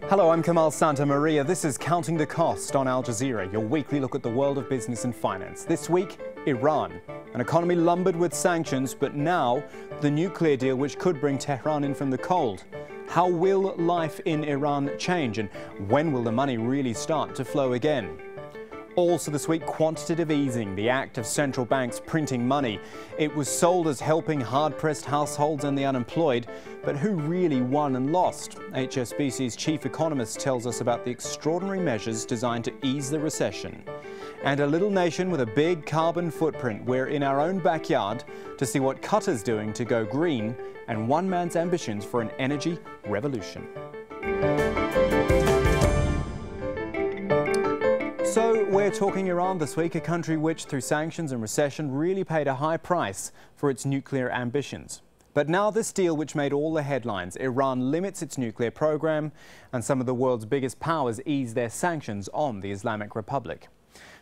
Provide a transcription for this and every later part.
Hello, I'm Kamal Santamaria. This is Counting the Cost on Al Jazeera, your weekly look at the world of business and finance. This week, Iran. An economy lumbered with sanctions, but now the nuclear deal which could bring Tehran in from the cold. How will life in Iran change, and when will the money really start to flow again? Also this week, quantitative easing, the act of central banks printing money. It was sold as helping hard-pressed households and the unemployed, but who really won and lost? HSBC's chief economist tells us about the extraordinary measures designed to ease the recession. And a little nation with a big carbon footprint. We're in our own backyard to see what Qatar's doing to go green and one man's ambitions for an energy revolution. So we're talking Iran this week, a country which, through sanctions and recession, really paid a high price for its nuclear ambitions. But now this deal, which made all the headlines, Iran limits its nuclear program, and some of the world's biggest powers ease their sanctions on the Islamic Republic.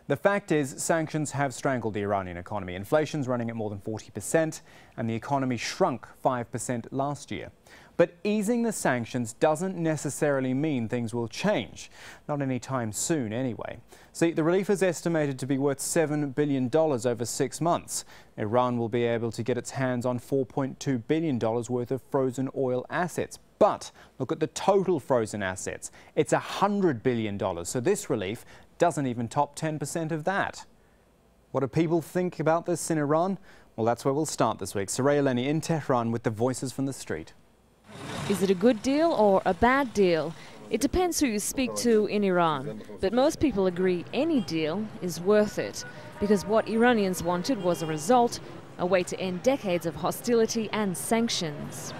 The fact is, sanctions have strangled the Iranian economy. Inflation's running at more than 40%, and the economy shrunk 5% last year. But easing the sanctions doesn't necessarily mean things will change. Not anytime soon, anyway. See, the relief is estimated to be worth $7 billion over 6 months. Iran will be able to get its hands on $4.2 billion worth of frozen oil assets. But look at the total frozen assets. It's $100 billion. So this relief doesn't even top 10% of that. What do people think about this in Iran? Well, that's where we'll start this week. Soraya Lenny in Tehran with the voices from the street. Is it a good deal or a bad deal? It depends who you speak to in Iran. But most people agree any deal is worth it, because what Iranians wanted was a result, a way to end decades of hostility and sanctions.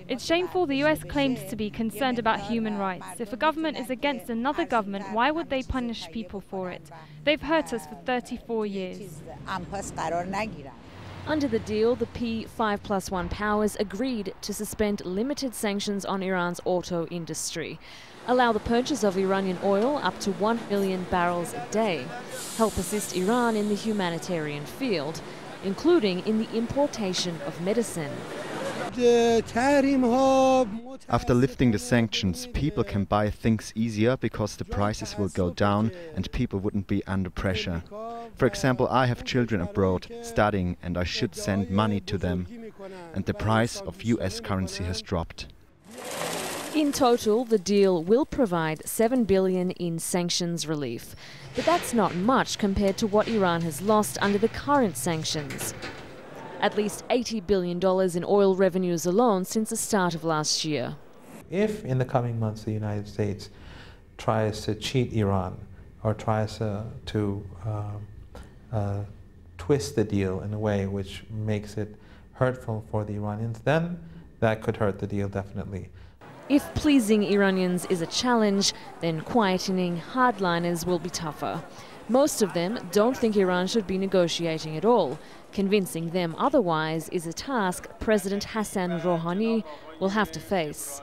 It's shameful the US claims to be concerned about human rights. If a government is against another government, why would they punish people for it? They've hurt us for 34 years. Under the deal, the P5+1 powers agreed to suspend limited sanctions on Iran's auto industry, allow the purchase of Iranian oil up to 1 million barrels a day, help assist Iran in the humanitarian field, including in the importation of medicine. After lifting the sanctions, people can buy things easier because the prices will go down and people wouldn't be under pressure. For example, I have children abroad studying and I should send money to them, and the price of US currency has dropped. In total, the deal will provide $7 billion in sanctions relief. But that's not much compared to what Iran has lost under the current sanctions. At least $80 billion in oil revenues alone since the start of last year. If in the coming months the United States tries to cheat Iran or tries to twist the deal in a way which makes it hurtful for the Iranians, then that could hurt the deal definitely. If pleasing Iranians is a challenge, then quietening hardliners will be tougher. Most of them don't think Iran should be negotiating at all. Convincing them otherwise is a task President Hassan Rouhani will have to face.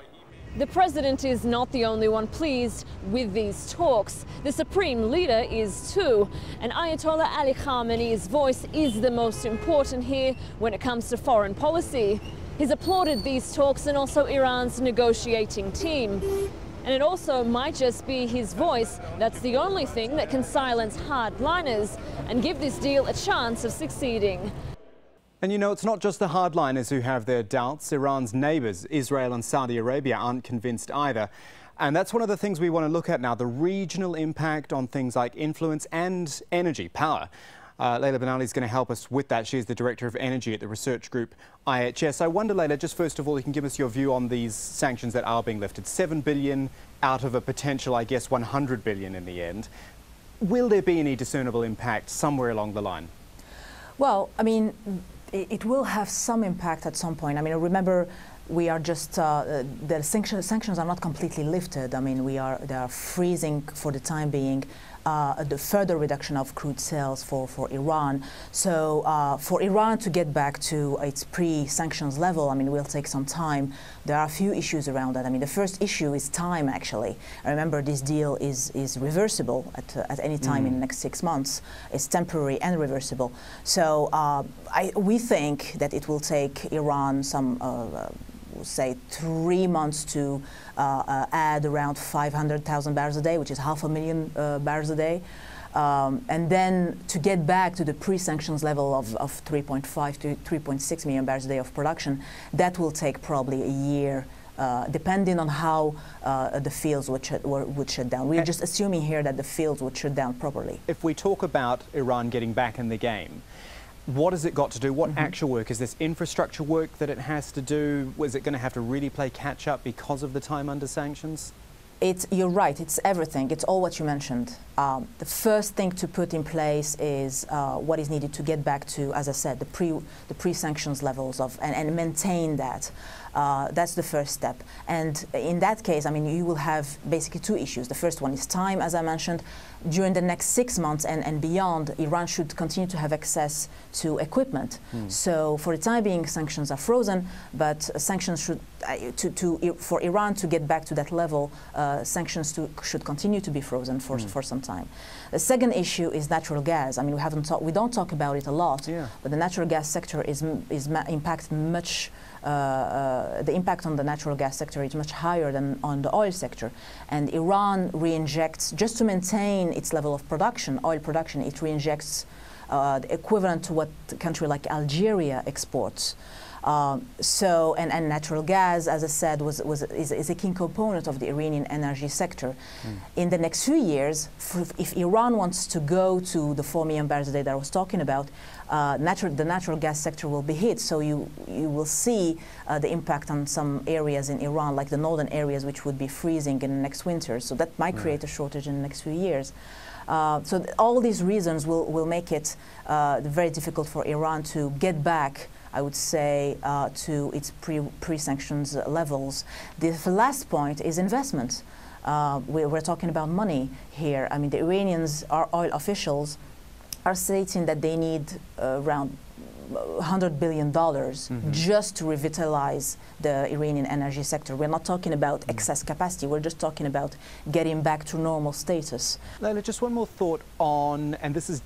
The president is not the only one pleased with these talks. The supreme leader is too. And Ayatollah Ali Khamenei's voice is the most important here when it comes to foreign policy. He's applauded these talks and also Iran's negotiating team. And it also might just be his voice that's the only thing that can silence hardliners and give this deal a chance of succeeding. And you know, it's not just the hardliners who have their doubts. Iran's neighbours, Israel and Saudi Arabia, aren't convinced either. And that's one of the things we want to look at now, the regional impact on things like influence and energy, power. Leila Ben Ali is going to help us with that. She's the Director of Energy at the research group IHS. I wonder, Leila, just first of all, you can give us your view on these sanctions that are being lifted. $7 billion out of a potential, I guess, $100 billion in the end. Will there be any discernible impact somewhere along the line? Well, I mean, it will have some impact at some point. I mean, remember, we are just, the sanctions are not completely lifted. I mean, they are freezing for the time being the further reduction of crude sales for Iran. So for Iran to get back to its pre-sanctions level, I mean, it will take some time. There are a few issues around that. I mean, the first issue is time, actually. Remember, this deal is reversible at any time in the next 6 months. It's temporary and reversible. So we think that it will take Iran some say 3 months to add around 500,000 barrels a day, which is 500,000 barrels a day. And then to get back to the pre-sanctions level of 3.5 to 3.6 million barrels a day of production, that will take probably a year, depending on how the fields would shut down. We're just assuming here that the fields would shut down properly. If we talk about Iran getting back in the game, what has it got to do? What actual work? Is this infrastructure work that it has to do? Was it going to have to really play catch-up because of the time under sanctions? You're right, it's everything. It's all what you mentioned. The first thing to put in place is what is needed to get back to, as I said, the pre-sanctions levels and maintain that. That's the first step. And in that case, I mean, you will have basically two issues. The first one is time, as I mentioned. During the next 6 months and beyond, Iran should continue to have access to equipment. So for the time being, sanctions are frozen, but sanctions should, for Iran to get back to that level, sanctions should continue to be frozen for some time. The second issue is natural gas. I mean, we don't talk about it a lot, but the natural gas sector is impacted much. The impact on the natural gas sector is much higher than on the oil sector. And Iran reinjects, just to maintain its level of production, oil production, it reinjects the equivalent to what a country like Algeria exports. And natural gas, as I said, is a key component of the Iranian energy sector. In the next few years, if Iran wants to go to the 4 million barrels a day that I was talking about, the natural gas sector will be hit. So you will see the impact on some areas in Iran, like the northern areas, which would be freezing in the next winter. So that might create a shortage in the next few years. So all these reasons will make it very difficult for Iran to get back, I would say, to its pre-sanctions levels. The last point is investment. We're talking about money here. I mean, the Iranians, our oil officials, are stating that they need around $100 billion just to revitalize the Iranian energy sector. We're not talking about excess capacity. We're just talking about getting back to normal status. Leila, just one more thought on, and this is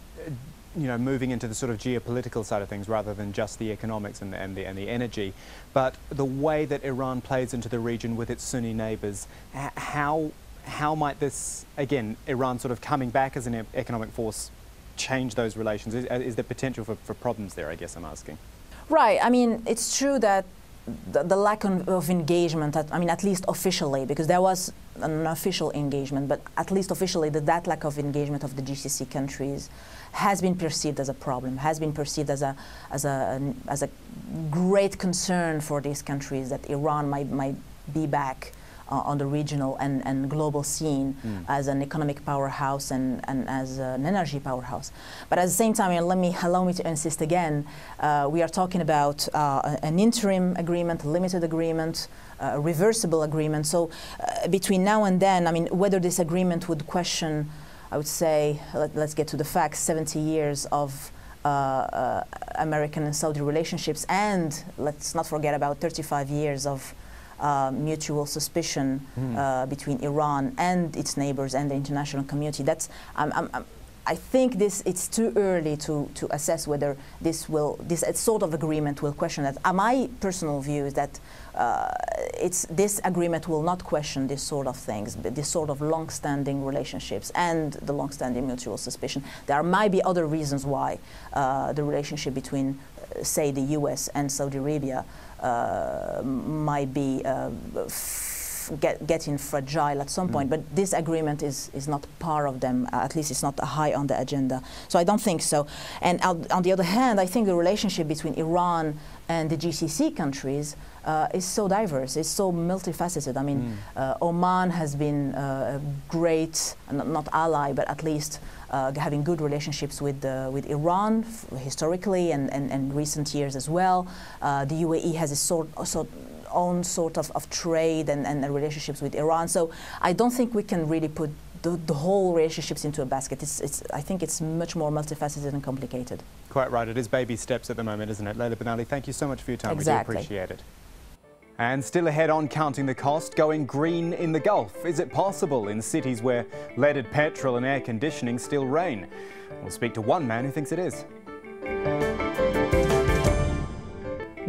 moving into the sort of geopolitical side of things rather than just the economics and the energy, but the way that Iran plays into the region with its Sunni neighbours, how might this, again, Iran sort of coming back as an economic force, change those relations? Is there potential for problems there, I guess I'm asking? Right. I mean, it's true that the lack of engagement, at least officially, because there was an official engagement, but at least officially that lack of engagement of the GCC countries has been perceived as a problem, has been perceived as a great concern for these countries, that Iran might be back on the regional and global scene as an economic powerhouse and as an energy powerhouse. But at the same time, allow me to insist again, we are talking about an interim agreement, a limited agreement, a reversible agreement. So between now and then, I mean, whether this agreement would question, I would say, let's get to the facts, 70 years of American and Saudi relationships, and let's not forget about 35 years of mutual suspicion between Iran and its neighbors and the international community. I think it's too early to assess whether this sort of agreement will question that. My personal view is that this agreement will not question this sort of things, this sort of long-standing relationships and the long-standing mutual suspicion. There might be other reasons why the relationship between, say, the U.S. and Saudi Arabia might be getting fragile at some point, but this agreement is not part of them. At least it's not high on the agenda. So I don't think so. And on the other hand, I think the relationship between Iran and the GCC countries is so diverse, it's so multifaceted. I mean, Oman has been a great, not ally, but at least having good relationships with Iran historically and recent years as well. The UAE has its own sort of trade and relationships with Iran. So I don't think we can really put the whole relationships into a basket. I think it's much more multifaceted and complicated. Quite right. It is baby steps at the moment, isn't it? Leila Ben Ali, thank you so much for your time. Exactly. We do appreciate it. And still ahead on Counting the Cost, going green in the Gulf. Is it possible in cities where leaded petrol and air conditioning still reign? We'll speak to one man who thinks it is.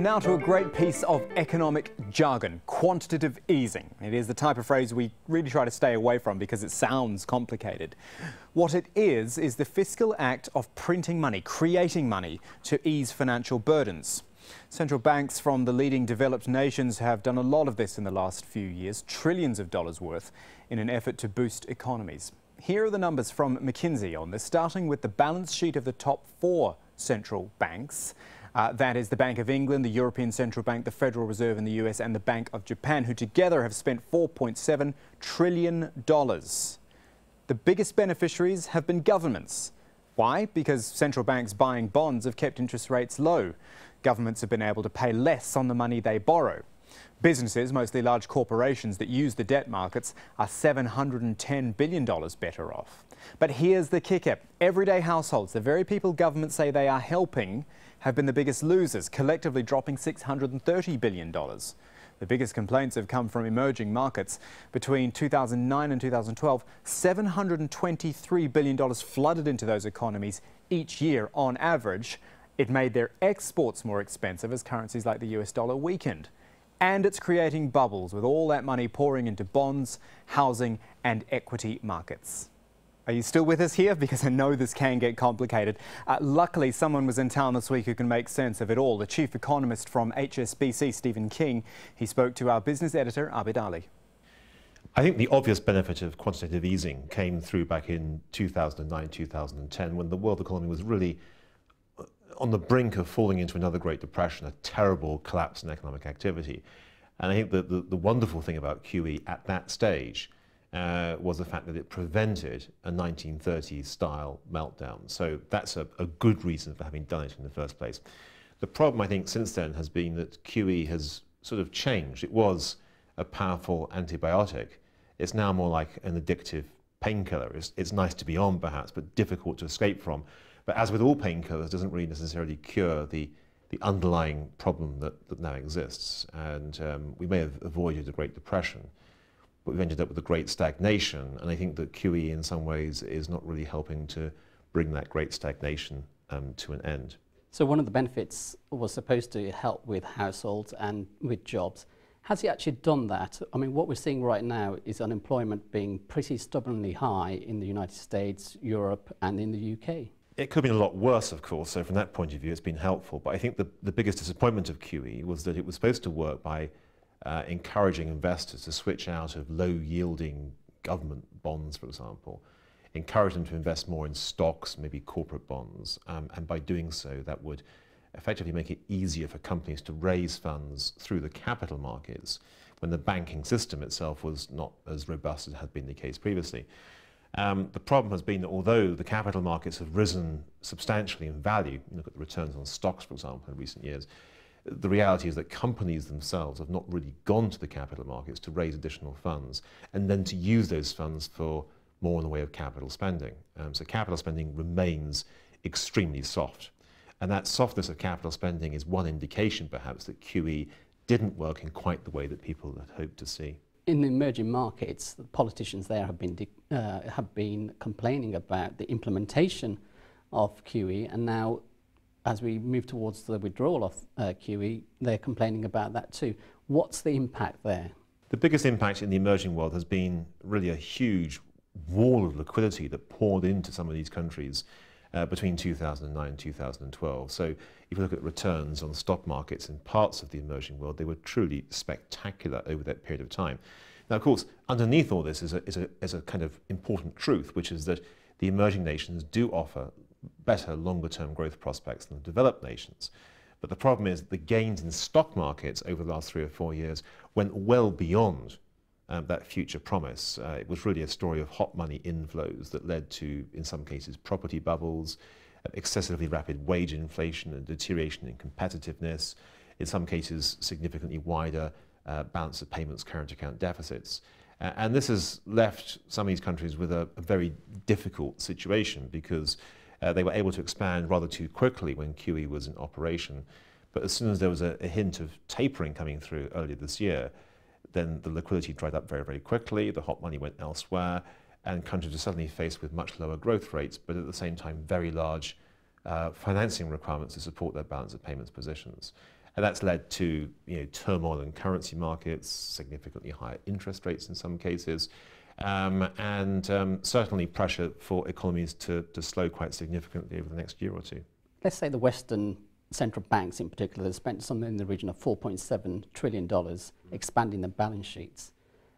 Now to a great piece of economic jargon, quantitative easing. It is the type of phrase we really try to stay away from because it sounds complicated. What it is the fiscal act of printing money, creating money to ease financial burdens. Central banks from the leading developed nations have done a lot of this in the last few years, trillions of dollars worth, in an effort to boost economies. Here are the numbers from McKinsey on this, starting with the balance sheet of the top 4 central banks. That is the Bank of England, the European Central Bank, the Federal Reserve in the US and the Bank of Japan, who together have spent $4.7 trillion. The biggest beneficiaries have been governments. Why? Because central banks buying bonds have kept interest rates low. Governments have been able to pay less on the money they borrow. Businesses, mostly large corporations that use the debt markets, are $710 billion better off. But here's the kicker. Everyday households, the very people governments say they are helping, have been the biggest losers, collectively dropping $630 billion. The biggest complaints have come from emerging markets. Between 2009 and 2012, $723 billion flooded into those economies each year on average. It made their exports more expensive as currencies like the US dollar weakened. And it's creating bubbles with all that money pouring into bonds, housing and equity markets. Are you still with us here? Because I know this can get complicated. Luckily, someone was in town this week who can make sense of it all. The chief economist from HSBC, Stephen King. He spoke to our business editor, Abid Ali. I think the obvious benefit of quantitative easing came through back in 2009, 2010, when the world economy was really on the brink of falling into another Great Depression, a terrible collapse in economic activity. And I think that the wonderful thing about QE at that stage was the fact that it prevented a 1930s style meltdown. So that's a good reason for having done it in the first place. The problem, I think, since then has been that QE has sort of changed. It was a powerful antibiotic. It's now more like an addictive painkiller. It's nice to be on, perhaps, but difficult to escape from. But as with all painkillers, it doesn't really necessarily cure the underlying problem that now exists. And we may have avoided a Great Depression, but we've ended up with a great stagnation. And I think that QE in some ways is not really helping to bring that great stagnation to an end. So one of the benefits was supposed to help with households and with jobs. Has he actually done that? I mean, what we're seeing right now is unemployment being pretty stubbornly high in the United States, Europe and in the UK. It could have been a lot worse, of course, so from that point of view it's been helpful. But I think the biggest disappointment of QE was that it was supposed to work by encouraging investors to switch out of low-yielding government bonds, for example, encourage them to invest more in stocks, maybe corporate bonds, and by doing so that would effectively make it easier for companies to raise funds through the capital markets when the banking system itself was not as robust as had been the case previously. The problem has been that although the capital markets have risen substantially in value, you look at the returns on stocks, for example, in recent years, the reality is that companies themselves have not really gone to the capital markets to raise additional funds and then to use those funds for more in the way of capital spending. So capital spending remains extremely soft. And that softness of capital spending is one indication, perhaps, that QE didn't work in quite the way that people had hoped to see. In the emerging markets, the politicians there have been complaining about the implementation of QE, and now, as we move towards the withdrawal of QE, they're complaining about that too. What's the impact there? The biggest impact in the emerging world has been really a huge wall of liquidity that poured into some of these countries between 2009 and 2012. So if you look at returns on stock markets in parts of the emerging world, they were truly spectacular over that period of time. Now, of course, underneath all this is a kind of important truth, which is that the emerging nations do offer better longer-term growth prospects than the developed nations. But the problem is the gains in stock markets over the last 3 or 4 years went well beyond that future promise. It was really a story of hot money inflows that led to, in some cases, property bubbles, excessively rapid wage inflation and deterioration in competitiveness, in some cases significantly wider balance of payments current account deficits. And this has left some of these countries with a very difficult situation because they were able to expand rather too quickly when QE was in operation. But as soon as there was a hint of tapering coming through earlier this year, then the liquidity dried up very, very quickly, the hot money went elsewhere, and countries are suddenly faced with much lower growth rates, but at the same time very large financing requirements to support their balance of payments positions. And that's led to turmoil in currency markets, significantly higher interest rates in some cases, and certainly pressure for economies to slow quite significantly over the next year or two. Let's say the Western central banks in particular have spent something in the region of $4.7 trillion expanding their balance sheets.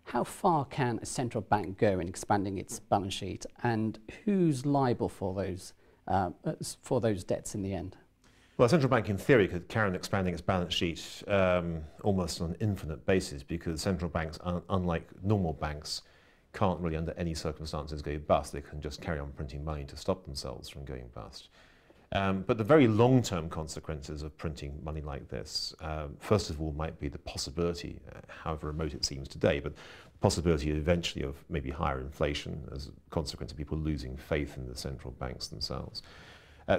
How far can a central bank go in expanding its balance sheet, and who's liable for those debts in the end? Well, a central bank in theory could carry on expanding its balance sheet almost on an infinite basis, because central banks, unlike normal banks, can't really under any circumstances go bust. They can just carry on printing money to stop themselves from going bust. But the very long-term consequences of printing money like this, first of all, might be the possibility, however remote it seems today, but the possibility eventually of maybe higher inflation as a consequence of people losing faith in the central banks themselves.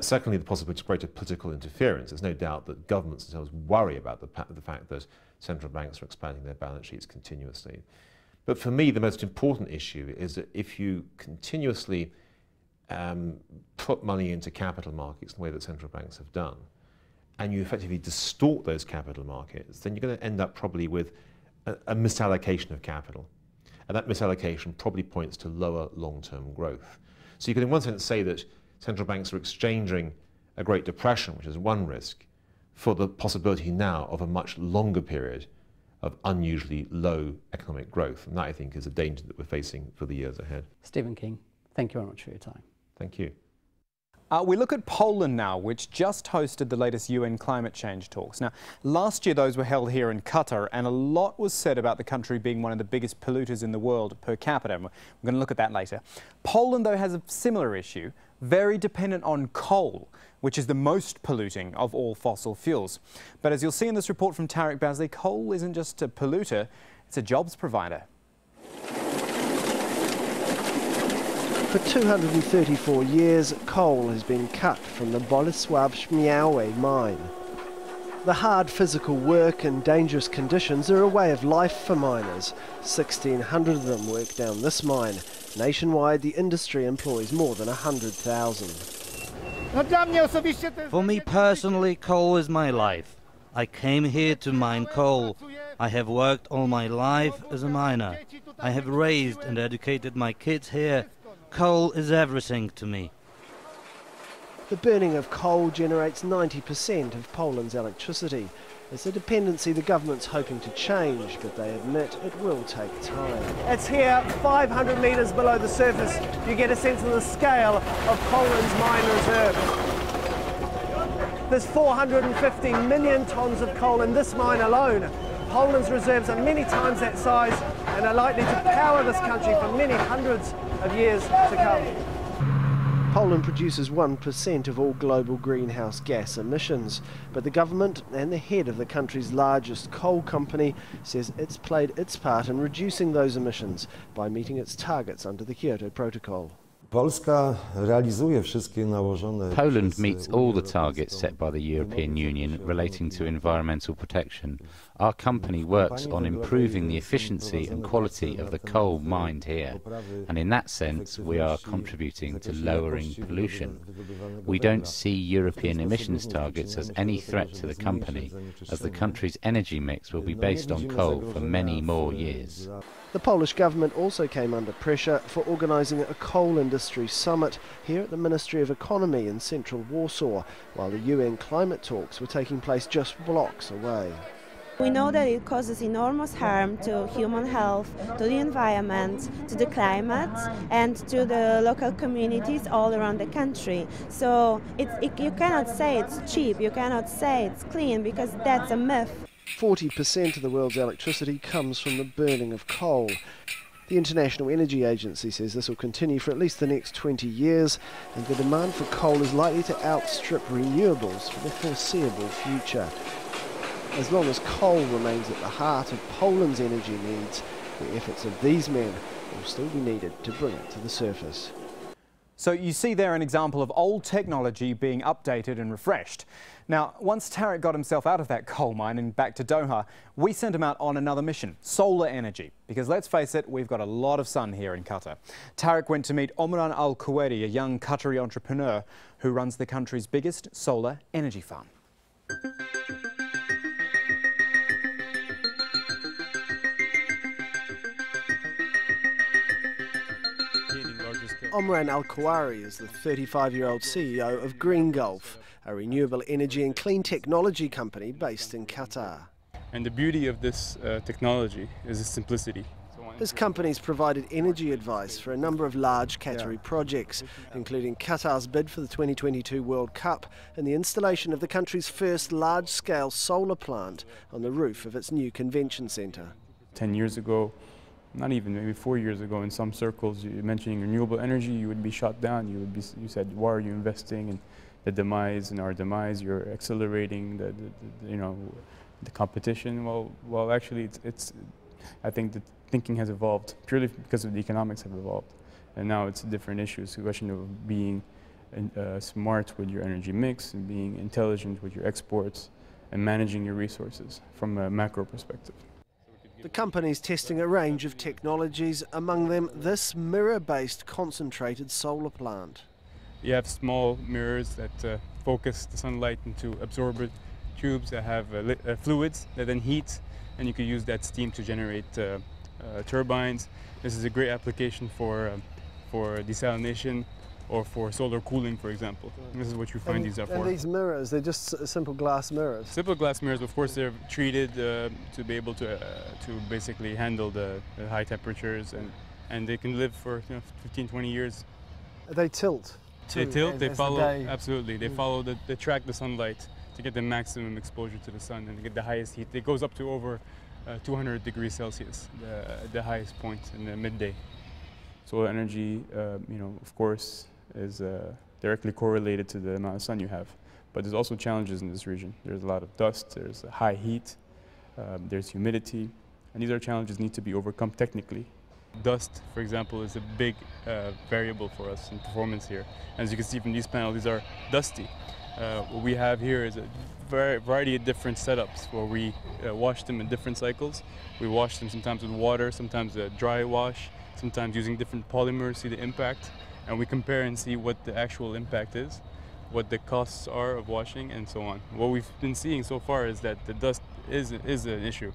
Secondly, the possibility of greater political interference. There's no doubt that governments themselves worry about the fact that central banks are expanding their balance sheets continuously. But for me, the most important issue is that if you continuously put money into capital markets in the way that central banks have done, and you effectively distort those capital markets, then you're going to end up probably with a misallocation of capital. And that misallocation probably points to lower long-term growth. So you can in one sense say that central banks are exchanging a Great Depression, which is one risk, for the possibility now of a much longer period of unusually low economic growth. And that, I think, is a danger that we're facing for the years ahead. Stephen King, thank you very much for your time. Thank you. We look at Poland now, which just hosted the latest UN climate change talks. Now, last year those were held here in Qatar, and a lot was said about the country being one of the biggest polluters in the world per capita. We're going to look at that later. Poland, though, has a similar issue, very dependent on coal, which is the most polluting of all fossil fuels. But as you'll see in this report from Tarek Bazley, coal isn't just a polluter, it's a jobs provider. For 234 years, coal has been cut from the Bolesław-Śmiały mine. The hard physical work and dangerous conditions are a way of life for miners. 1,600 of them work down this mine. Nationwide, the industry employs more than 100,000. For me personally, coal is my life. I came here to mine coal. I have worked all my life as a miner. I have raised and educated my kids here. Coal is everything to me. The burning of coal generates 90% of Poland's electricity. It's a dependency the government's hoping to change, but they admit it will take time. It's here, 500 metres below the surface. You get a sense of the scale of Poland's mine reserve. There's 450 million tonnes of coal in this mine alone. Poland's reserves are many times that size and are likely to power this country for many hundreds of years to come. Poland produces 1% of all global greenhouse gas emissions, but the government and the head of the country's largest coal company says it's played its part in reducing those emissions by meeting its targets under the Kyoto Protocol. Poland meets all the targets set by the European Union relating to environmental protection. Our company works on improving the efficiency and quality of the coal mined here, and in that sense we are contributing to lowering pollution. We don't see European emissions targets as any threat to the company, as the country's energy mix will be based on coal for many more years. The Polish government also came under pressure for organising a coal industry summit here at the Ministry of Economy in central Warsaw, while the UN climate talks were taking place just blocks away. We know that it causes enormous harm to human health, to the environment, to the climate and to the local communities all around the country. So you cannot say it's cheap, you cannot say it's clean, because that's a myth. 40% of the world's electricity comes from the burning of coal. The International Energy Agency says this will continue for at least the next 20 years, and the demand for coal is likely to outstrip renewables for the foreseeable future. As long as coal remains at the heart of Poland's energy needs, the efforts of these men will still be needed to bring it to the surface. So you see there an example of old technology being updated and refreshed. Now, once Tarek got himself out of that coal mine and back to Doha, we sent him out on another mission, solar energy. Because let's face it, we've got a lot of sun here in Qatar. Tarek went to meet Omran Al-Kuwaiti, a young Qatari entrepreneur who runs the country's biggest solar energy farm. Omran Al-Khawari is the 35-year-old CEO of Green Gulf, a renewable energy and clean technology company based in Qatar. And the beauty of this technology is its simplicity. His company's provided energy advice for a number of large Qatari projects, including Qatar's bid for the 2022 World Cup and the installation of the country's first large-scale solar plant on the roof of its new convention centre. 10 years ago, not even, maybe 4 years ago, in some circles, mentioning renewable energy, you would be shot down. You said, why are you investing in the demise, in our demise? You're accelerating the competition. Well, actually, I think that thinking has evolved purely because of the economics have evolved, and now it's a different issue. It's a question of being smart with your energy mix and being intelligent with your exports and managing your resources from a macro perspective. The company's testing a range of technologies, among them this mirror-based concentrated solar plant. You have small mirrors that focus the sunlight into absorber tubes that have fluids that then heat, and you can use that steam to generate turbines. This is a great application for desalination or for solar cooling, for example. This is what you find these are for. And these mirrors, they're just simple glass mirrors? Simple glass mirrors, of course, they're treated to be able to basically handle the high temperatures, and they can live for 15, 20 years. They tilt? They tilt, they follow, absolutely. They follow, they track the sunlight to get the maximum exposure to the sun and get the highest heat. It goes up to over 200 degrees Celsius, the highest point in the midday. Solar energy, of course, is directly correlated to the amount of sun you have. But there's also challenges in this region. There's a lot of dust, there's high heat, there's humidity, and these are challenges that need to be overcome technically. Dust, for example, is a big variable for us in performance here. As you can see from these panels, these are dusty. What we have here is a variety of different setups where we wash them in different cycles. We wash them sometimes with water, sometimes a dry wash, sometimes using different polymers, see the impact, and we compare and see what the actual impact is, what the costs are of washing, and so on. What we've been seeing so far is that the dust is an issue,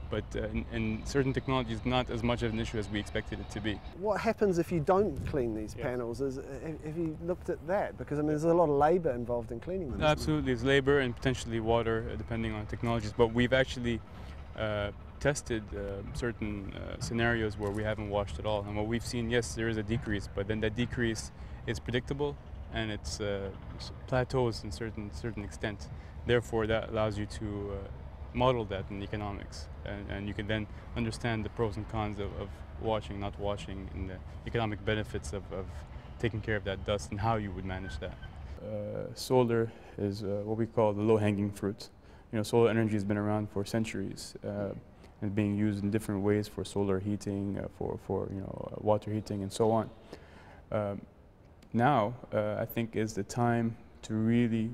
but in certain technologies, not as much of an issue as we expected it to be. What happens if you don't clean these panels? Have you looked at that? Because I mean, there's a lot of labour involved in cleaning them. Absolutely, there's labour and potentially water, depending on technologies. But we've actually tested certain scenarios where we haven't washed at all. And what we've seen, yes, there is a decrease, but then that decrease is predictable and it's plateaus in certain extent. Therefore, that allows you to model that in economics, and you can then understand the pros and cons of washing, not washing, and the economic benefits of taking care of that dust and how you would manage that. Solar is what we call the low-hanging fruit. Solar energy has been around for centuries and being used in different ways for solar heating, for water heating, and so on. Now, I think is the time to really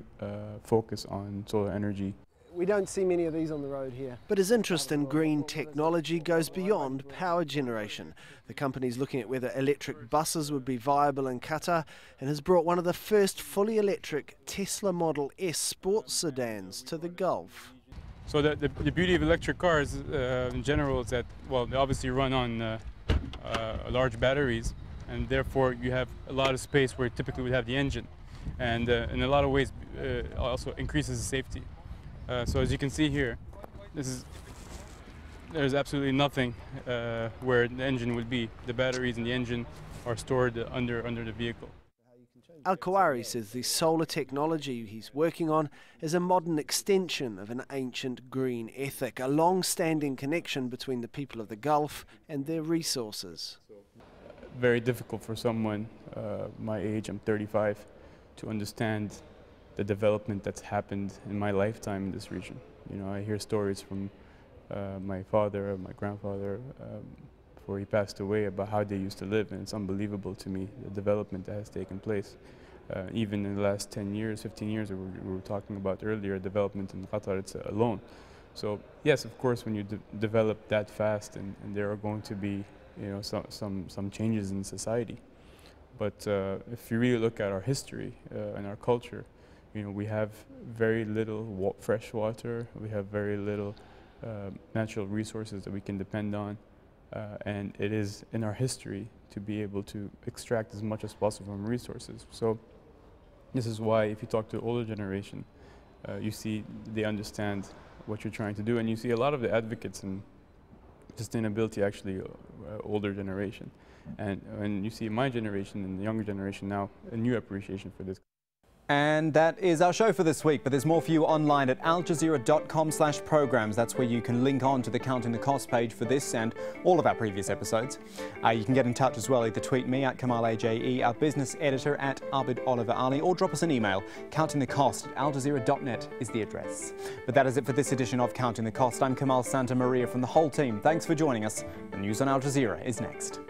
focus on solar energy. We don't see many of these on the road here. But his interest in green technology goes beyond power generation. The company's looking at whether electric buses would be viable in Qatar and has brought one of the first fully electric Tesla Model S sports sedans to the Gulf. So the beauty of electric cars in general is that, well, they obviously run on large batteries, and therefore you have a lot of space where you typically would have the engine. And in a lot of ways also increases the safety. So as you can see here, there's absolutely nothing where the engine would be. The batteries in the engine are stored under the vehicle. Al-Khawari says the solar technology he's working on is a modern extension of an ancient green ethic, a long-standing connection between the people of the Gulf and their resources. Very difficult for someone my age, I'm 35, to understand the development that's happened in my lifetime in this region. I hear stories from my father, my grandfather, before he passed away, about how they used to live, and it's unbelievable to me, the development that has taken place. Even in the last 10 years, 15 years, we were talking about earlier, development in Qatar alone. So yes, of course, when you develop that fast, and there are going to be some changes in society. But if you really look at our history and our culture, we have very little fresh water, we have very little natural resources that we can depend on, and it is in our history to be able to extract as much as possible from resources. So this is why if you talk to the older generation, you see they understand what you're trying to do, and you see a lot of the advocates in sustainability actually older generation. And you see my generation and the younger generation now a new appreciation for this. And that is our show for this week, but there's more for you online at aljazeera.com/programs. That's where you can link on to the Counting the Cost page for this and all of our previous episodes. You can get in touch as well, either tweet me at KamalAJE, our business editor at Abid Oliver Ali, or drop us an email. countingthecost@aljazeera.net is the address. But that is it for this edition of Counting the Cost. I'm Kamal Santa Maria from the whole team. Thanks for joining us. The news on Al Jazeera is next.